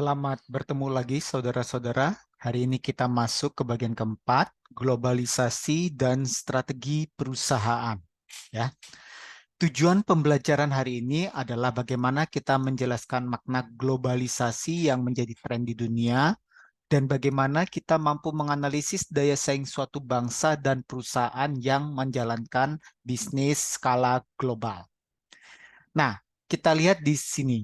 Selamat bertemu lagi saudara-saudara. Hari ini kita masuk ke bagian keempat, globalisasi dan strategi perusahaan. Ya. Tujuan pembelajaran hari ini adalah bagaimana kita menjelaskan makna globalisasi yang menjadi tren di dunia dan bagaimana kita mampu menganalisis daya saing suatu bangsa dan perusahaan yang menjalankan bisnis skala global. Nah, kita lihat di sini.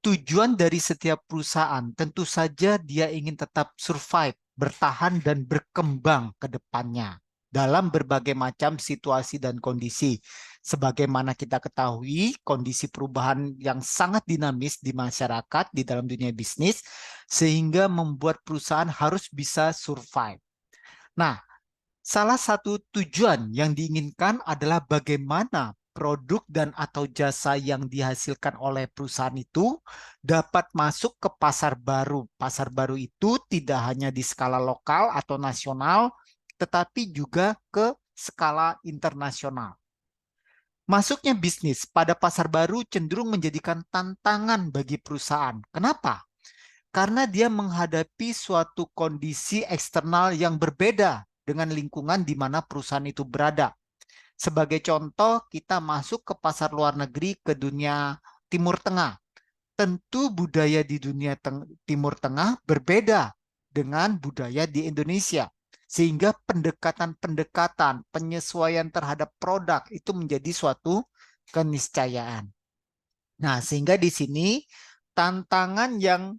Tujuan dari setiap perusahaan tentu saja dia ingin tetap survive, bertahan dan berkembang ke depannya dalam berbagai macam situasi dan kondisi. Sebagaimana kita ketahui, kondisi perubahan yang sangat dinamis di masyarakat, di dalam dunia bisnis, sehingga membuat perusahaan harus bisa survive. Nah, salah satu tujuan yang diinginkan adalah bagaimana produk dan atau jasa yang dihasilkan oleh perusahaan itu dapat masuk ke pasar baru. Pasar baru itu tidak hanya di skala lokal atau nasional, tetapi juga ke skala internasional. Masuknya bisnis pada pasar baru cenderung menjadikan tantangan bagi perusahaan. Kenapa? Karena dia menghadapi suatu kondisi eksternal yang berbeda dengan lingkungan di mana perusahaan itu berada. Sebagai contoh, kita masuk ke pasar luar negeri ke dunia Timur Tengah. Tentu budaya di dunia Timur Tengah berbeda dengan budaya di Indonesia. Sehingga pendekatan-pendekatan, penyesuaian terhadap produk itu menjadi suatu keniscayaan. Nah, sehingga di sini tantangan yang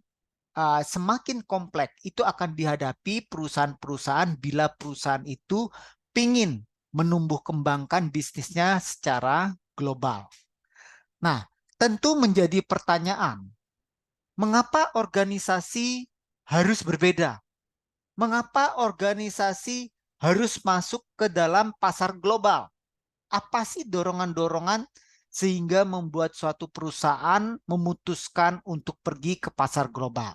semakin kompleks itu akan dihadapi perusahaan-perusahaan bila perusahaan itu ingin menumbuh kembangkan bisnisnya secara global. Nah, tentu menjadi pertanyaan, mengapa organisasi harus berbeda? Mengapa organisasi harus masuk ke dalam pasar global? Apa sih dorongan-dorongan sehingga membuat suatu perusahaan memutuskan untuk pergi ke pasar global?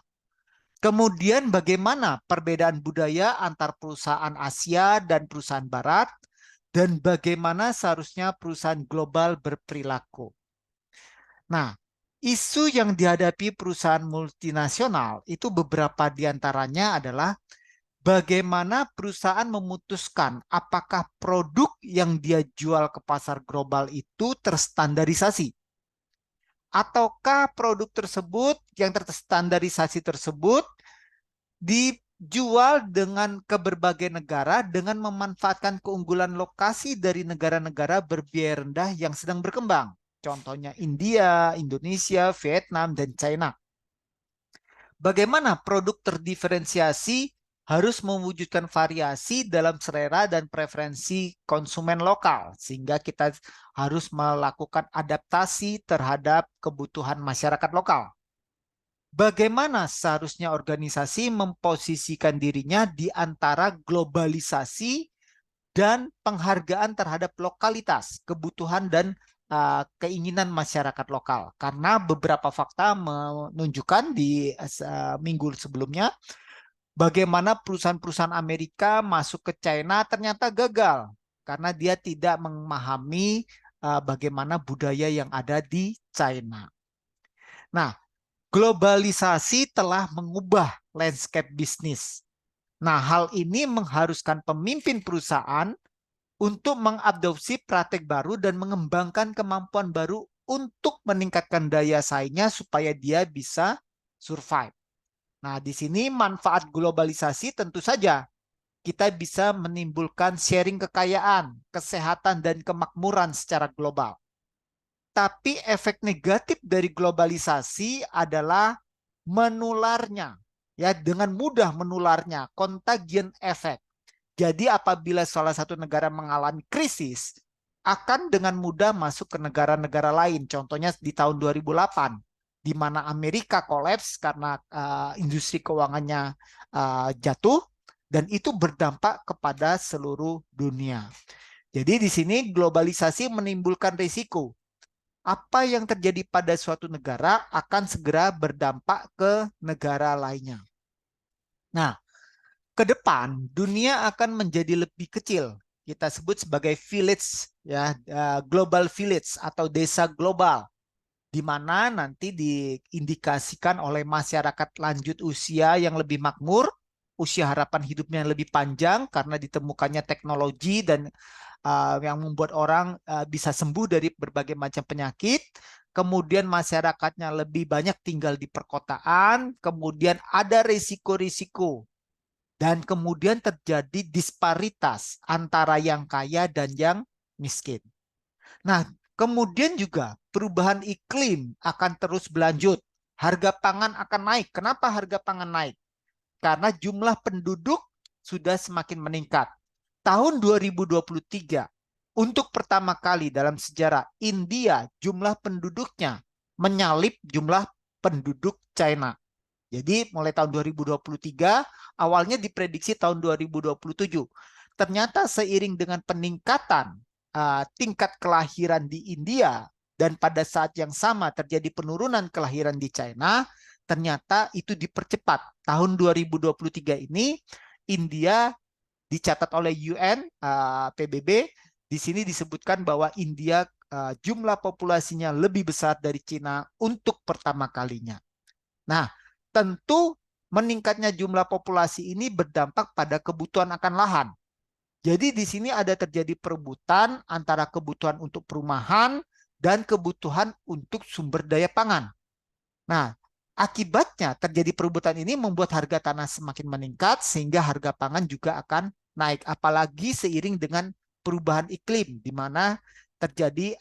Kemudian bagaimana perbedaan budaya antar perusahaan Asia dan perusahaan Barat, dan bagaimana seharusnya perusahaan global berperilaku. Nah, isu yang dihadapi perusahaan multinasional itu beberapa diantaranya adalah bagaimana perusahaan memutuskan apakah produk yang dia jual ke pasar global itu terstandarisasi. Ataukah produk tersebut yang terstandarisasi tersebut dijual dengan ke berbagai negara dengan memanfaatkan keunggulan lokasi dari negara-negara berbiaya rendah yang sedang berkembang. Contohnya India, Indonesia, Vietnam, dan China. Bagaimana produk terdiferensiasi harus mewujudkan variasi dalam selera dan preferensi konsumen lokal, sehingga kita harus melakukan adaptasi terhadap kebutuhan masyarakat lokal. Bagaimana seharusnya organisasi memposisikan dirinya di antara globalisasi dan penghargaan terhadap lokalitas, kebutuhan dan keinginan masyarakat lokal. Karena beberapa fakta menunjukkan di minggu sebelumnya bagaimana perusahaan-perusahaan Amerika masuk ke China ternyata gagal karena dia tidak memahami bagaimana budaya yang ada di China. Nah, globalisasi telah mengubah landscape bisnis. Nah, hal ini mengharuskan pemimpin perusahaan untuk mengadopsi praktek baru dan mengembangkan kemampuan baru untuk meningkatkan daya saingnya supaya dia bisa survive. Nah, di sini manfaat globalisasi tentu saja kita bisa menimbulkan sharing kekayaan, kesehatan, dan kemakmuran secara global. Tapi efek negatif dari globalisasi adalah menularnya, ya, dengan mudah menularnya, contagion effect. Jadi apabila salah satu negara mengalami krisis, akan dengan mudah masuk ke negara-negara lain. Contohnya di tahun 2008, di mana Amerika kolaps karena industri keuangannya jatuh, dan itu berdampak kepada seluruh dunia. Jadi di sini globalisasi menimbulkan risiko apa yang terjadi pada suatu negara akan segera berdampak ke negara lainnya. Nah, ke depan dunia akan menjadi lebih kecil. Kita sebut sebagai village, ya, global village atau desa global. di mana nanti diindikasikan oleh masyarakat lanjut usia yang lebih makmur, usia harapan hidupnya yang lebih panjang karena ditemukannya teknologi dan yang membuat orang bisa sembuh dari berbagai macam penyakit. Kemudian masyarakatnya lebih banyak tinggal di perkotaan, kemudian ada risiko-risiko dan kemudian terjadi disparitas antara yang kaya dan yang miskin. Nah, kemudian juga perubahan iklim akan terus berlanjut. Harga pangan akan naik. Kenapa harga pangan naik? Karena jumlah penduduk sudah semakin meningkat. Tahun 2023, untuk pertama kali dalam sejarah India, jumlah penduduknya menyalip jumlah penduduk China. Jadi mulai tahun 2023, awalnya diprediksi tahun 2027. Ternyata seiring dengan peningkatan tingkat kelahiran di India dan pada saat yang sama terjadi penurunan kelahiran di China, ternyata itu dipercepat. Tahun 2023 ini India dicatat oleh UN PBB, di sini disebutkan bahwa India jumlah populasinya lebih besar dari Cina untuk pertama kalinya. Nah, tentu meningkatnya jumlah populasi ini berdampak pada kebutuhan akan lahan. Jadi di sini ada terjadi perebutan antara kebutuhan untuk perumahan dan kebutuhan untuk sumber daya pangan. Nah, akibatnya terjadi perebutan ini membuat harga tanah semakin meningkat sehingga harga pangan juga akan naik. Apalagi seiring dengan perubahan iklim di mana terjadi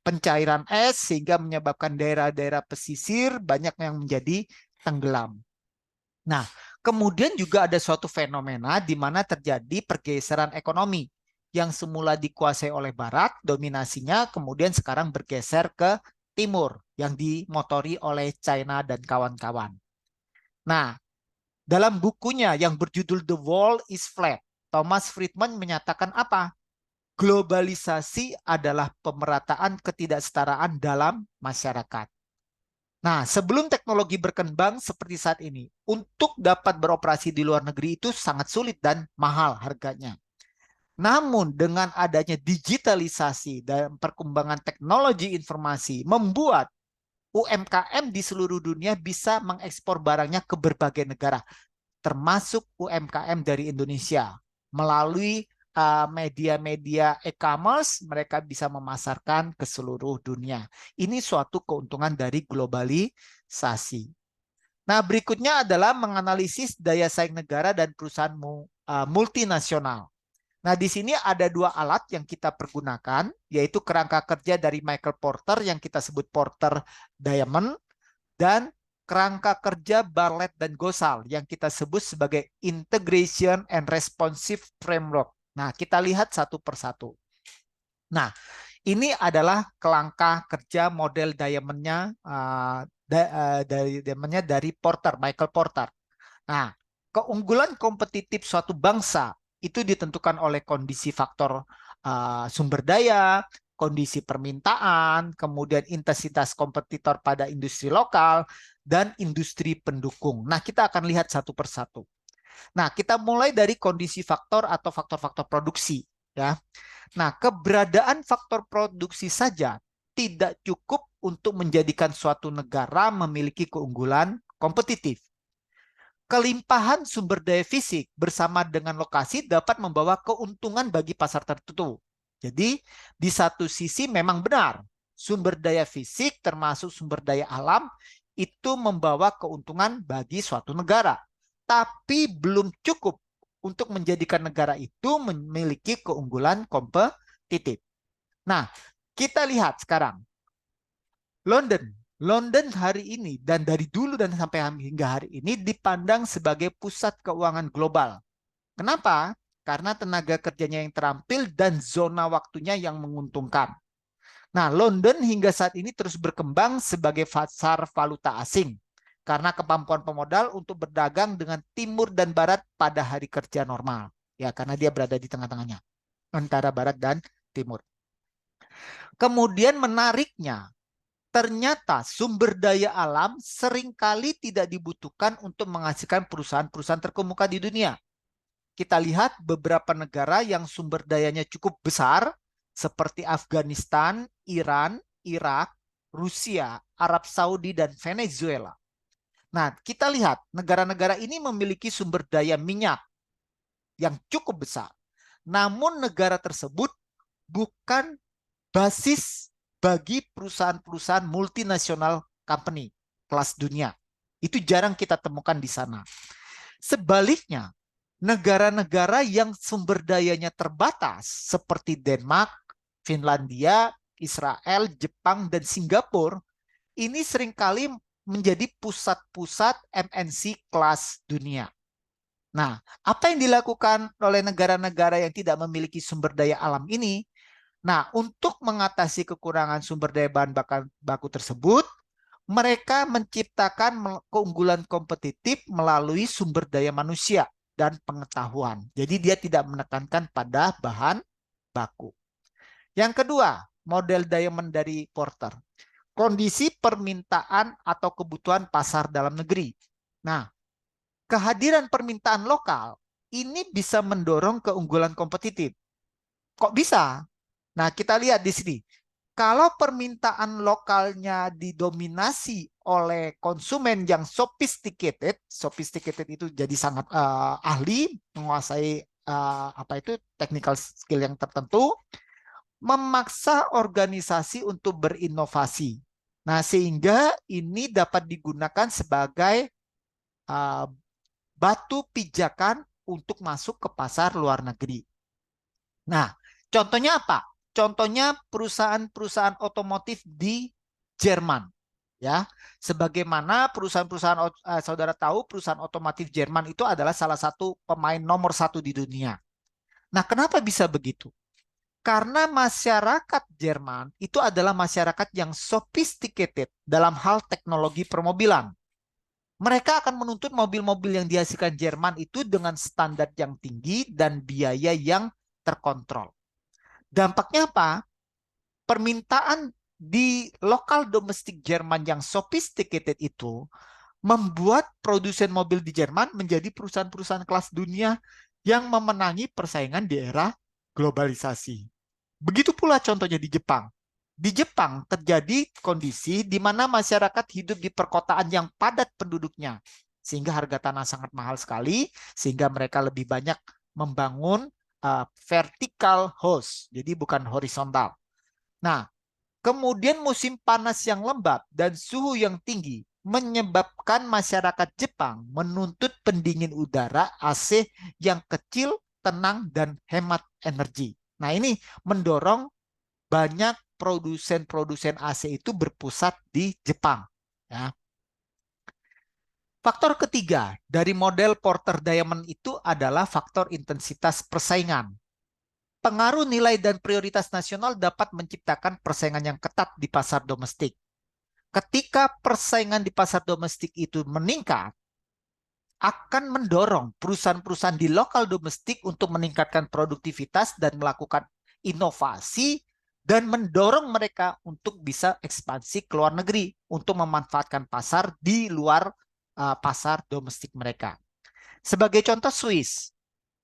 pencairan es sehingga menyebabkan daerah-daerah pesisir banyak yang menjadi tenggelam. Nah, kemudian juga ada suatu fenomena di mana terjadi pergeseran ekonomi yang semula dikuasai oleh Barat, dominasinya kemudian sekarang bergeser ke Timur yang dimotori oleh China dan kawan-kawan. Nah, dalam bukunya yang berjudul The World is Flat, Thomas Friedman menyatakan apa? Globalisasi adalah pemerataan ketidaksetaraan dalam masyarakat. Nah, sebelum teknologi berkembang seperti saat ini, untuk dapat beroperasi di luar negeri itu sangat sulit dan mahal harganya. Namun dengan adanya digitalisasi dan perkembangan teknologi informasi membuat UMKM di seluruh dunia bisa mengekspor barangnya ke berbagai negara, termasuk UMKM dari Indonesia. Melalui media-media e-commerce, mereka bisa memasarkan ke seluruh dunia. Ini suatu keuntungan dari globalisasi. Nah, berikutnya adalah menganalisis daya saing negara dan perusahaan multinasional. Nah, di sini ada dua alat yang kita pergunakan, yaitu kerangka kerja dari Michael Porter yang kita sebut Porter Diamond, dan kerangka kerja Bartlett dan Gosal yang kita sebut sebagai Integration and Responsive Framework. Nah, kita lihat satu persatu. Nah, ini adalah kerangka kerja model diamondnya dari Porter, Michael Porter. Nah, keunggulan kompetitif suatu bangsa itu ditentukan oleh kondisi faktor sumber daya, kondisi permintaan, kemudian intensitas kompetitor pada industri lokal, dan industri pendukung. Nah, kita akan lihat satu persatu. Nah, kita mulai dari kondisi faktor atau faktor-faktor produksi. Ya. Nah, keberadaan faktor produksi saja tidak cukup untuk menjadikan suatu negara memiliki keunggulan kompetitif. Kelimpahan sumber daya fisik bersama dengan lokasi dapat membawa keuntungan bagi pasar tertentu. Jadi, di satu sisi memang benar, sumber daya fisik termasuk sumber daya alam itu membawa keuntungan bagi suatu negara. Tapi belum cukup untuk menjadikan negara itu memiliki keunggulan kompetitif. Nah, kita lihat sekarang. London hari ini dan dari dulu dan sampai hingga hari ini dipandang sebagai pusat keuangan global. Kenapa? Karena tenaga kerjanya yang terampil dan zona waktunya yang menguntungkan. Nah, London hingga saat ini terus berkembang sebagai pasar valuta asing karena kemampuan pemodal untuk berdagang dengan timur dan barat pada hari kerja normal. Ya, karena dia berada di tengah-tengahnya antara barat dan timur. Kemudian menariknya, ternyata sumber daya alam seringkali tidak dibutuhkan untuk menghasilkan perusahaan-perusahaan terkemuka di dunia. Kita lihat beberapa negara yang sumber dayanya cukup besar, seperti Afghanistan, Iran, Irak. Rusia, Arab Saudi, dan Venezuela. Nah, kita lihat negara-negara ini memiliki sumber daya minyak yang cukup besar. Namun negara tersebut bukan basis bagi perusahaan-perusahaan multinasional company kelas dunia. Itu jarang kita temukan di sana. Sebaliknya, negara-negara yang sumber dayanya terbatas seperti Denmark, Finlandia, Israel, Jepang, dan Singapura ini seringkali menjadi pusat-pusat MNC kelas dunia. Nah, apa yang dilakukan oleh negara-negara yang tidak memiliki sumber daya alam ini? Nah, untuk mengatasi kekurangan sumber daya bahan baku tersebut, mereka menciptakan keunggulan kompetitif melalui sumber daya manusia dan pengetahuan. Jadi dia tidak menekankan pada bahan baku. Yang kedua, model diamond dari Porter. Kondisi permintaan atau kebutuhan pasar dalam negeri. Nah, kehadiran permintaan lokal ini bisa mendorong keunggulan kompetitif. Kok bisa? Nah, kita lihat di sini. Kalau permintaan lokalnya didominasi oleh konsumen yang sophisticated itu jadi sangat ahli, menguasai apa itu technical skill yang tertentu, memaksa organisasi untuk berinovasi. Nah, sehingga ini dapat digunakan sebagai uh, batu pijakan untuk masuk ke pasar luar negeri. Nah, contohnya apa? Contohnya perusahaan-perusahaan otomotif di Jerman. Ya, sebagaimana perusahaan-perusahaan saudara tahu, perusahaan otomotif Jerman itu adalah salah satu pemain nomor satu di dunia. Nah, kenapa bisa begitu? Karena masyarakat Jerman itu adalah masyarakat yang sophisticated dalam hal teknologi permobilan. Mereka akan menuntut mobil-mobil yang dihasilkan Jerman itu dengan standar yang tinggi dan biaya yang terkontrol. Dampaknya apa? Permintaan di lokal domestik Jerman yang sophisticated itu membuat produsen mobil di Jerman menjadi perusahaan-perusahaan kelas dunia yang memenangi persaingan di era globalisasi. Begitu pula contohnya di Jepang. Di Jepang terjadi kondisi di mana masyarakat hidup di perkotaan yang padat penduduknya, sehingga harga tanah sangat mahal sekali, sehingga mereka lebih banyak membangun vertical house, jadi bukan horizontal. Nah, kemudian musim panas yang lembab dan suhu yang tinggi menyebabkan masyarakat Jepang menuntut pendingin udara AC yang kecil, tenang, dan hemat energi. Nah, ini mendorong banyak produsen-produsen AC itu berpusat di Jepang. Ya. Faktor ketiga dari model Porter Diamond itu adalah faktor intensitas persaingan. Pengaruh nilai dan prioritas nasional dapat menciptakan persaingan yang ketat di pasar domestik. Ketika persaingan di pasar domestik itu meningkat, akan mendorong perusahaan-perusahaan di lokal domestik untuk meningkatkan produktivitas dan melakukan inovasi dan mendorong mereka untuk bisa ekspansi ke luar negeri untuk memanfaatkan pasar di luar pasar domestik mereka. Sebagai contoh Swiss.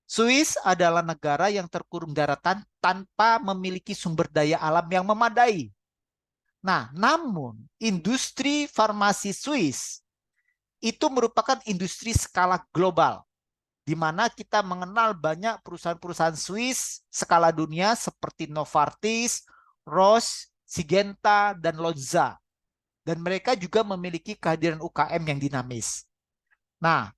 Swiss adalah negara yang terkurung daratan tanpa memiliki sumber daya alam yang memadai. Nah, namun industri farmasi Swiss itu merupakan industri skala global, di mana kita mengenal banyak perusahaan-perusahaan Swiss skala dunia seperti Novartis, Roche, Syngenta, dan Lonza. Dan mereka juga memiliki kehadiran UKM yang dinamis. Nah,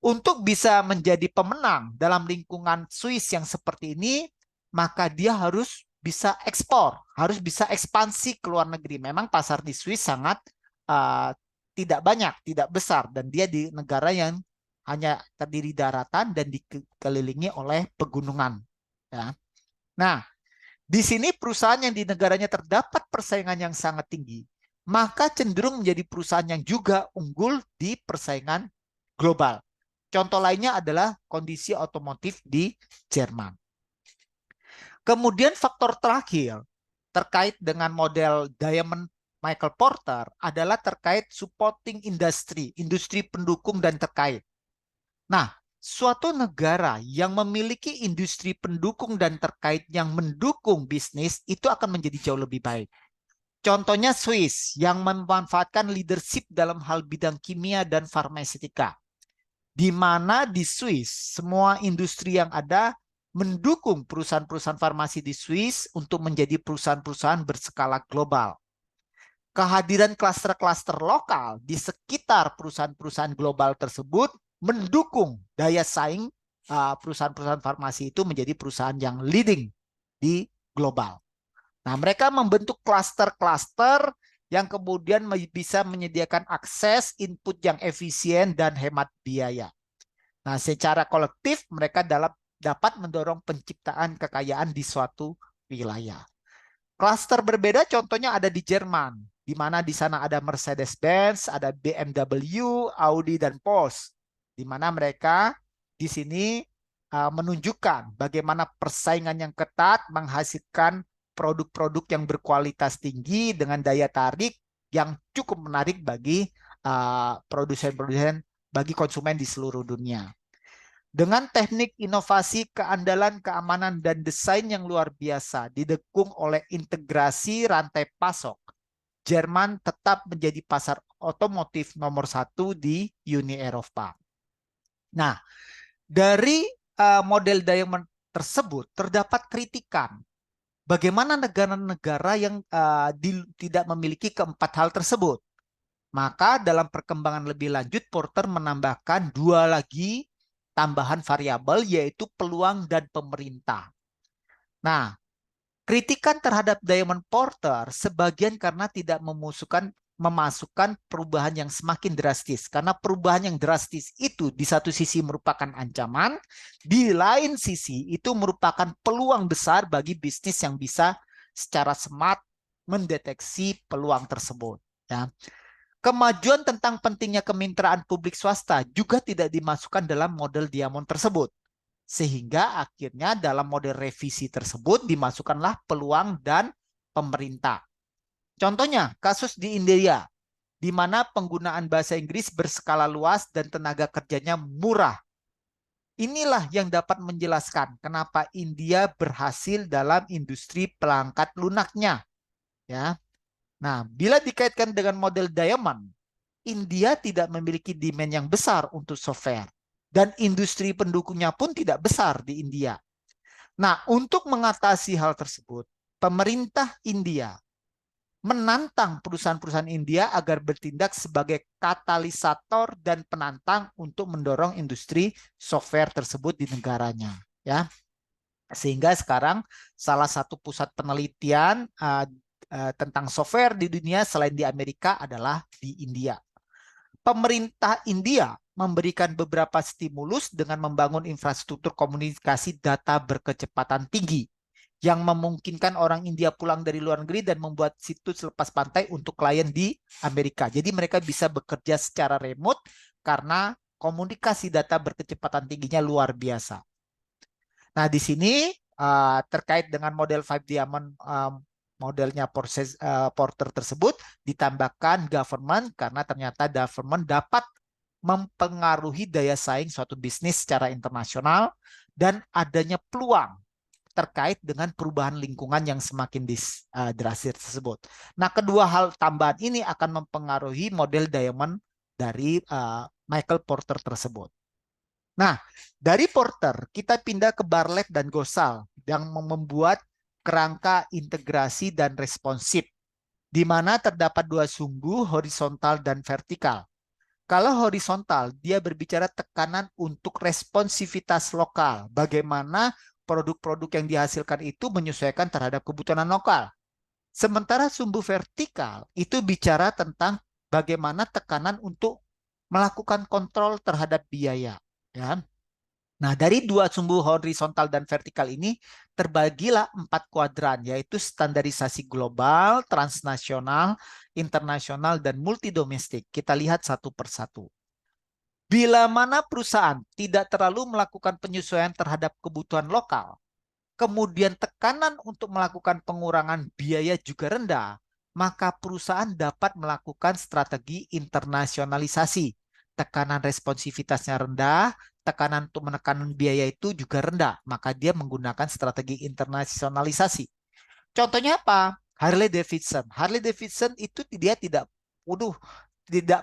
untuk bisa menjadi pemenang dalam lingkungan Swiss yang seperti ini, maka dia harus bisa ekspor, harus bisa ekspansi ke luar negeri. Memang pasar di Swiss sangat tidak banyak, tidak besar, dan dia di negara yang hanya terdiri daratan dan dikelilingi oleh pegunungan. Ya. Nah, di sini perusahaan yang di negaranya terdapat persaingan yang sangat tinggi, maka cenderung menjadi perusahaan yang juga unggul di persaingan global. Contoh lainnya adalah kondisi otomotif di Jerman. Kemudian faktor terakhir terkait dengan model Diamond Michael Porter adalah terkait supporting industry, industri pendukung dan terkait. Nah, suatu negara yang memiliki industri pendukung dan terkait yang mendukung bisnis itu akan menjadi jauh lebih baik. Contohnya Swiss yang memanfaatkan leadership dalam hal bidang kimia dan farmaseutika. Di mana di Swiss semua industri yang ada mendukung perusahaan-perusahaan farmasi di Swiss untuk menjadi perusahaan-perusahaan berskala global. Kehadiran klaster-klaster lokal di sekitar perusahaan-perusahaan global tersebut mendukung daya saing perusahaan-perusahaan farmasi itu menjadi perusahaan yang leading di global. Nah, mereka membentuk klaster-klaster yang kemudian bisa menyediakan akses input yang efisien dan hemat biaya. Nah, secara kolektif mereka dapat mendorong penciptaan kekayaan di suatu wilayah. Klaster berbeda contohnya ada di Jerman, di mana di sana ada Mercedes-Benz, ada BMW, Audi, dan Porsche, di mana mereka di sini menunjukkan bagaimana persaingan yang ketat menghasilkan produk-produk yang berkualitas tinggi dengan daya tarik yang cukup menarik bagi produsen-produsen, bagi konsumen di seluruh dunia. Dengan teknik inovasi, keandalan, keamanan, dan desain yang luar biasa, didukung oleh integrasi rantai pasok, Jerman tetap menjadi pasar otomotif nomor 1 di Uni Eropa. Nah, dari model Diamond tersebut terdapat kritikan. Bagaimana negara-negara yang tidak memiliki keempat hal tersebut? Maka dalam perkembangan lebih lanjut, Porter menambahkan dua lagi tambahan variabel, yaitu peluang dan pemerintah. Nah, kritikan terhadap Diamond Porter sebagian karena tidak memasukkan perubahan yang semakin drastis. Karena perubahan yang drastis itu di satu sisi merupakan ancaman, di lain sisi itu merupakan peluang besar bagi bisnis yang bisa secara smart mendeteksi peluang tersebut. Ya. Kemajuan tentang pentingnya kemitraan publik swasta juga tidak dimasukkan dalam model Diamond tersebut. Sehingga akhirnya dalam model revisi tersebut dimasukkanlah peluang dan pemerintah. Contohnya kasus di India, di mana penggunaan bahasa Inggris berskala luas dan tenaga kerjanya murah. Inilah yang dapat menjelaskan kenapa India berhasil dalam industri perangkat lunaknya. Ya. Nah, bila dikaitkan dengan model Diamond, India tidak memiliki demand yang besar untuk software. Dan industri pendukungnya pun tidak besar di India. Nah, untuk mengatasi hal tersebut, pemerintah India menantang perusahaan-perusahaan India agar bertindak sebagai katalisator dan penantang untuk mendorong industri software tersebut di negaranya. Ya, sehingga sekarang salah satu pusat penelitian tentang software di dunia selain di Amerika adalah di India. Pemerintah India memberikan beberapa stimulus dengan membangun infrastruktur komunikasi data berkecepatan tinggi yang memungkinkan orang India pulang dari luar negeri dan membuat situs lepas pantai untuk klien di Amerika. Jadi mereka bisa bekerja secara remote karena komunikasi data berkecepatan tingginya luar biasa. Nah, di sini terkait dengan model 5 Diamond modelnya Porter tersebut ditambahkan government karena ternyata government dapat mempengaruhi daya saing suatu bisnis secara internasional dan adanya peluang terkait dengan perubahan lingkungan yang semakin drastis tersebut. Nah, kedua hal tambahan ini akan mempengaruhi model Diamond dari Michael Porter tersebut. Nah, dari Porter kita pindah ke Bartlett dan Gosal yang membuat kerangka integrasi dan responsif, di mana terdapat dua sumbu horizontal dan vertikal. Kalau horizontal, dia berbicara tekanan untuk responsivitas lokal. Bagaimana produk-produk yang dihasilkan itu menyesuaikan terhadap kebutuhan lokal. Sementara sumbu vertikal itu bicara tentang bagaimana tekanan untuk melakukan kontrol terhadap biaya. Ya. Nah, dari dua sumbu horizontal dan vertikal ini terbagilah 4 kuadran, yaitu standarisasi global, transnasional, internasional, dan multidomestik. Kita lihat satu persatu. Bila mana perusahaan tidak terlalu melakukan penyesuaian terhadap kebutuhan lokal, kemudian tekanan untuk melakukan pengurangan biaya juga rendah, maka perusahaan dapat melakukan strategi internasionalisasi. Tekanan responsivitasnya rendah, tekanan untuk menekan biaya itu juga rendah, maka dia menggunakan strategi internasionalisasi. Contohnya apa? Harley Davidson. Harley Davidson itu dia tidak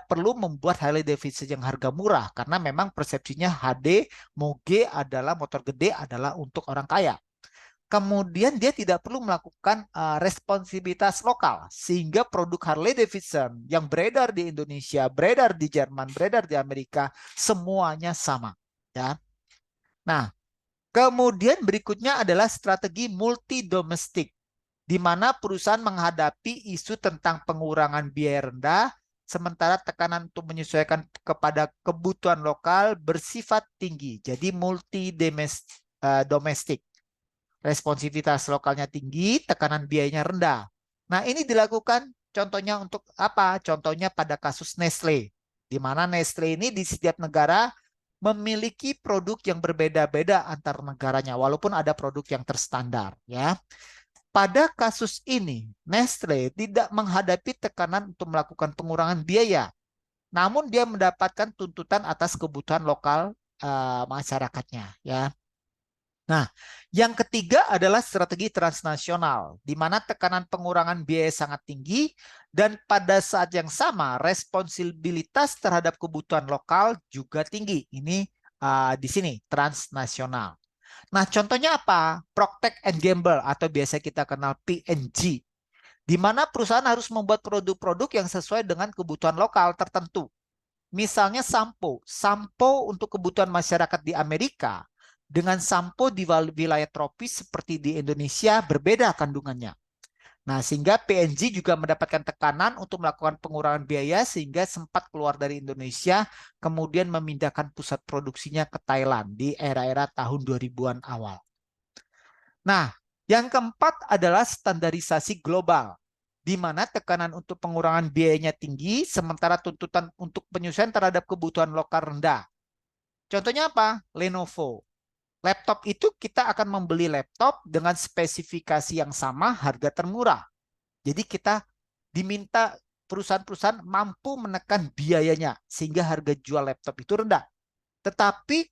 perlu membuat Harley Davidson yang harga murah karena memang persepsinya HD moge adalah motor gede adalah untuk orang kaya. Kemudian dia tidak perlu melakukan responsibilitas lokal sehingga produk Harley Davidson yang beredar di Indonesia, beredar di Jerman, beredar di Amerika semuanya sama, ya. Nah, kemudian berikutnya adalah strategi multi domestik di mana perusahaan menghadapi isu tentang pengurangan biaya rendah, sementara tekanan untuk menyesuaikan kepada kebutuhan lokal bersifat tinggi. Jadi multi domestik. Responsivitas lokalnya tinggi, tekanan biayanya rendah. Nah, ini dilakukan contohnya untuk apa? Contohnya pada kasus Nestle, di mana Nestle ini di setiap negara memiliki produk yang berbeda-beda antar negaranya, walaupun ada produk yang terstandar, ya. Pada kasus ini, Nestle tidak menghadapi tekanan untuk melakukan pengurangan biaya, namun dia mendapatkan tuntutan atas kebutuhan lokal masyarakatnya, ya. Nah, yang ketiga adalah strategi transnasional, di mana tekanan pengurangan biaya sangat tinggi dan pada saat yang sama responsibilitas terhadap kebutuhan lokal juga tinggi. Ini di sini transnasional. Nah, contohnya apa? Procter and Gamble atau biasa kita kenal P&G, di mana perusahaan harus membuat produk-produk yang sesuai dengan kebutuhan lokal tertentu. Misalnya sampo. Sampo untuk kebutuhan masyarakat di Amerika dengan sampo di wilayah tropis seperti di Indonesia berbeda kandungannya. Nah, sehingga P&G juga mendapatkan tekanan untuk melakukan pengurangan biaya sehingga sempat keluar dari Indonesia, kemudian memindahkan pusat produksinya ke Thailand di era-era tahun 2000-an awal. Nah, yang keempat adalah standarisasi global, di mana tekanan untuk pengurangan biayanya tinggi, sementara tuntutan untuk penyesuaian terhadap kebutuhan lokal rendah. Contohnya apa? Lenovo. Laptop itu kita akan membeli laptop dengan spesifikasi yang sama, harga termurah. Jadi kita diminta perusahaan-perusahaan mampu menekan biayanya sehingga harga jual laptop itu rendah. Tetapi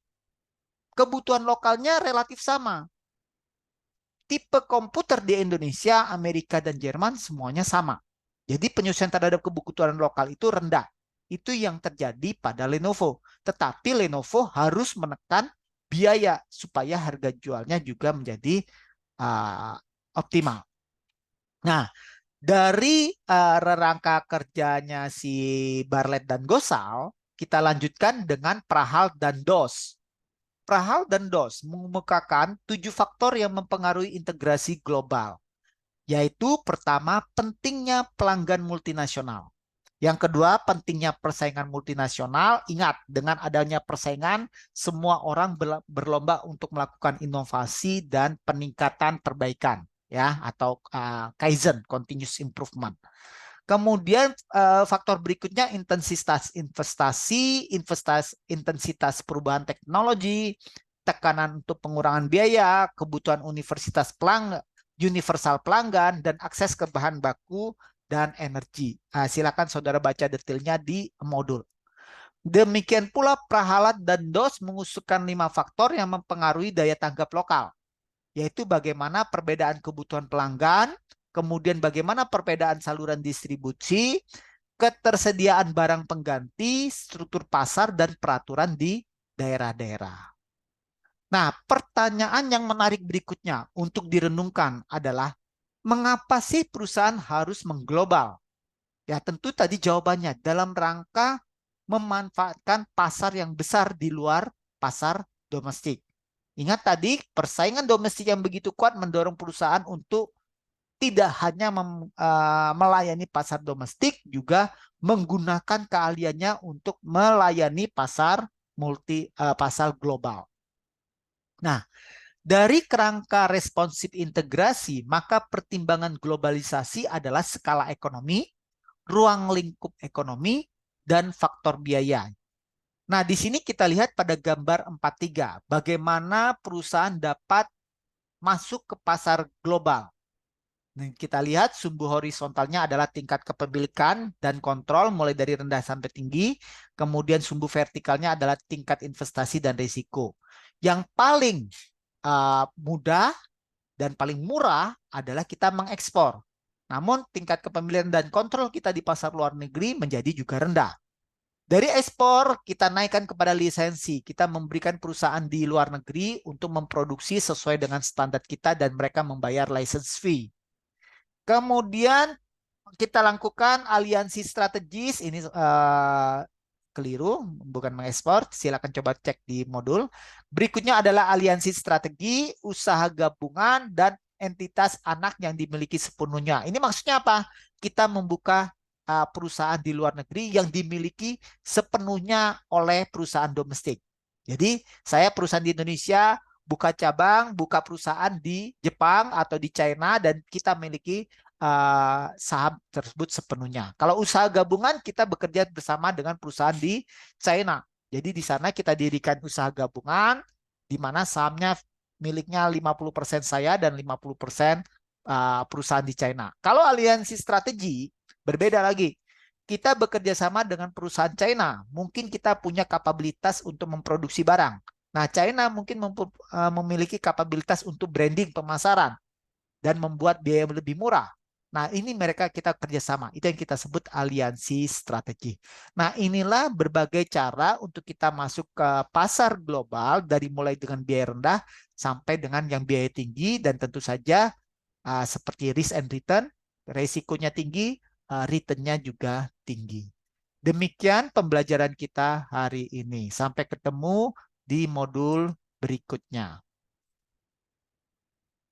kebutuhan lokalnya relatif sama. Tipe komputer di Indonesia, Amerika, dan Jerman semuanya sama. Jadi penyesuaian terhadap kebutuhan lokal itu rendah. Itu yang terjadi pada Lenovo. Tetapi Lenovo harus menekan biaya supaya harga jualnya juga menjadi optimal. Nah, dari rangka kerjanya si Bartlett dan Gosal, kita lanjutkan dengan Prahal dan Doss. Prahal dan Doss mengemukakan 7 faktor yang mempengaruhi integrasi global, yaitu pertama, pentingnya pelanggan multinasional. Yang kedua, pentingnya persaingan multinasional. Ingat, dengan adanya persaingan, semua orang berlomba untuk melakukan inovasi dan peningkatan perbaikan, ya, atau Kaizen, continuous improvement. Kemudian faktor berikutnya intensitas investasi, intensitas perubahan teknologi, tekanan untuk pengurangan biaya, kebutuhan universal pelanggan, dan akses ke bahan baku dan energi. Silakan saudara baca detailnya di modul. Demikian pula Prahalat dan Doss mengusulkan 5 faktor yang mempengaruhi daya tanggap lokal, yaitu bagaimana perbedaan kebutuhan pelanggan, kemudian bagaimana perbedaan saluran distribusi, ketersediaan barang pengganti, struktur pasar, dan peraturan di daerah-daerah. Nah, pertanyaan yang menarik berikutnya untuk direnungkan adalah, mengapa sih perusahaan harus mengglobal? Ya, tentu tadi jawabannya dalam rangka memanfaatkan pasar yang besar di luar pasar domestik. Ingat tadi, persaingan domestik yang begitu kuat mendorong perusahaan untuk tidak hanya melayani pasar domestik, juga menggunakan keahliannya untuk melayani pasar pasar global. Nah, dari kerangka responsif integrasi, maka pertimbangan globalisasi adalah skala ekonomi, ruang lingkup ekonomi, dan faktor biaya. Nah, di sini kita lihat pada gambar 43, bagaimana perusahaan dapat masuk ke pasar global. Nah, kita lihat sumbu horizontalnya adalah tingkat kepemilikan dan kontrol mulai dari rendah sampai tinggi. Kemudian sumbu vertikalnya adalah tingkat investasi dan risiko. Yang paling mudah dan paling murah adalah kita mengekspor. Namun tingkat kepemilikan dan kontrol kita di pasar luar negeri menjadi juga rendah. Dari ekspor, kita naikkan kepada lisensi. Kita memberikan perusahaan di luar negeri untuk memproduksi sesuai dengan standar kita dan mereka membayar license fee. Kemudian kita lakukan aliansi strategis. Ini keliru, bukan mengekspor. Silakan coba cek di modul. Berikutnya adalah aliansi strategi, usaha gabungan, dan entitas anak yang dimiliki sepenuhnya. Ini maksudnya apa? Kita membuka perusahaan di luar negeri yang dimiliki sepenuhnya oleh perusahaan domestik. Jadi saya perusahaan di Indonesia buka cabang, buka perusahaan di Jepang atau di China dan kita miliki saham tersebut sepenuhnya. Kalau usaha gabungan kita bekerja bersama dengan perusahaan di China. Jadi di sana kita dirikan usaha gabungan di mana sahamnya miliknya 50% saya dan 50% perusahaan di China. Kalau aliansi strategi berbeda lagi. Kita bekerja sama dengan perusahaan China. Mungkin kita punya kapabilitas untuk memproduksi barang. Nah, China mungkin memiliki kapabilitas untuk branding pemasaran dan membuat biaya lebih murah. Nah, ini mereka kita kerjasama. Itu yang kita sebut aliansi strategi. Nah, inilah berbagai cara untuk kita masuk ke pasar global dari mulai dengan biaya rendah sampai dengan yang biaya tinggi dan tentu saja seperti risk and return, resikonya tinggi, returnnya juga tinggi. Demikian pembelajaran kita hari ini. Sampai ketemu di modul berikutnya.